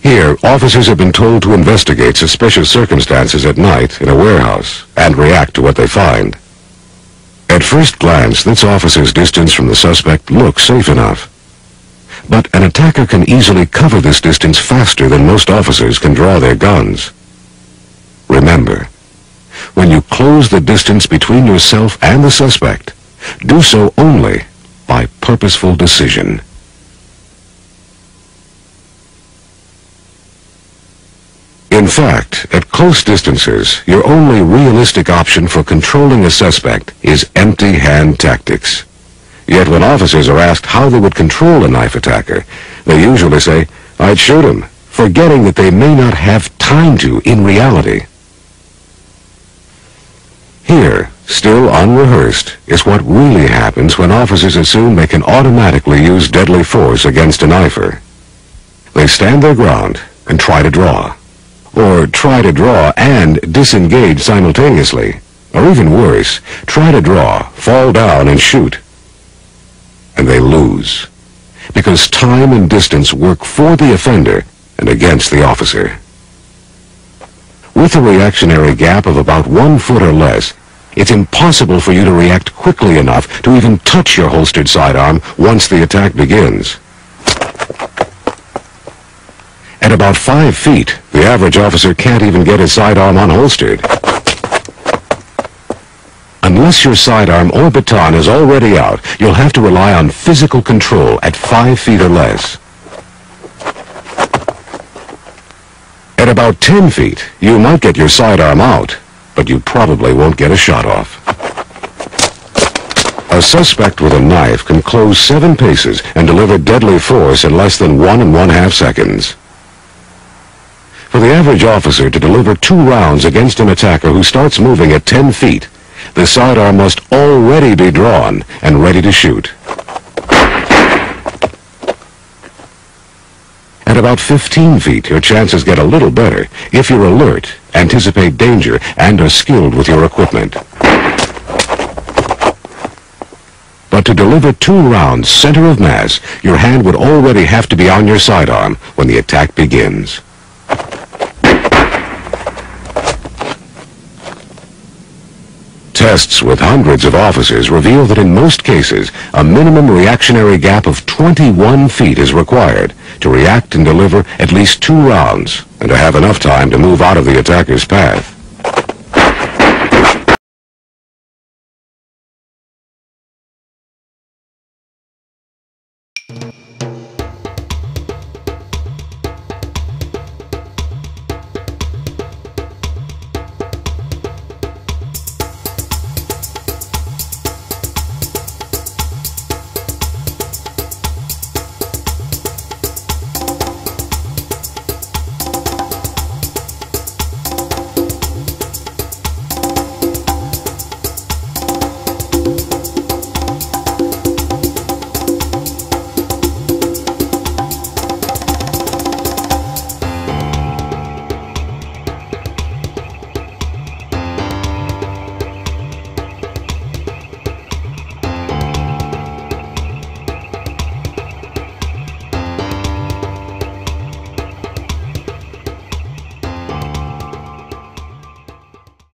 Here, officers have been told to investigate suspicious circumstances at night in a warehouse and react to what they find. At first glance, this officer's distance from the suspect looks safe enough. But an attacker can easily cover this distance faster than most officers can draw their guns. Remember, when you close the distance between yourself and the suspect, do so only by purposeful decision. In fact, at close distances, your only realistic option for controlling a suspect is empty-hand tactics. Yet when officers are asked how they would control a knife attacker, they usually say, "I'd shoot him," forgetting that they may not have time to in reality. Here, still unrehearsed, is what really happens when officers assume they can automatically use deadly force against a knifer. They stand their ground and try to draw. Or try to draw and disengage simultaneously. Or even worse, try to draw, fall down, and shoot. And they lose. Because time and distance work for the offender and against the officer. With a reactionary gap of about 1 foot or less, it's impossible for you to react quickly enough to even touch your holstered sidearm once the attack begins. At about 5 feet, the average officer can't even get his sidearm unholstered. Unless your sidearm or baton is already out, you'll have to rely on physical control at 5 feet or less. At about 10 feet, you might get your sidearm out, but you probably won't get a shot off. A suspect with a knife can close 7 paces and deliver deadly force in less than 1 1/2 seconds. For the average officer to deliver 2 rounds against an attacker who starts moving at 10 feet, the sidearm must already be drawn and ready to shoot. At about 15 feet, your chances get a little better if you're alert, anticipate danger, and are skilled with your equipment. But to deliver 2 rounds center of mass, your hand would already have to be on your sidearm when the attack begins. Tests with hundreds of officers reveal that in most cases, a minimum reactionary gap of 21 feet is required to react and deliver at least 2 rounds and to have enough time to move out of the attacker's path.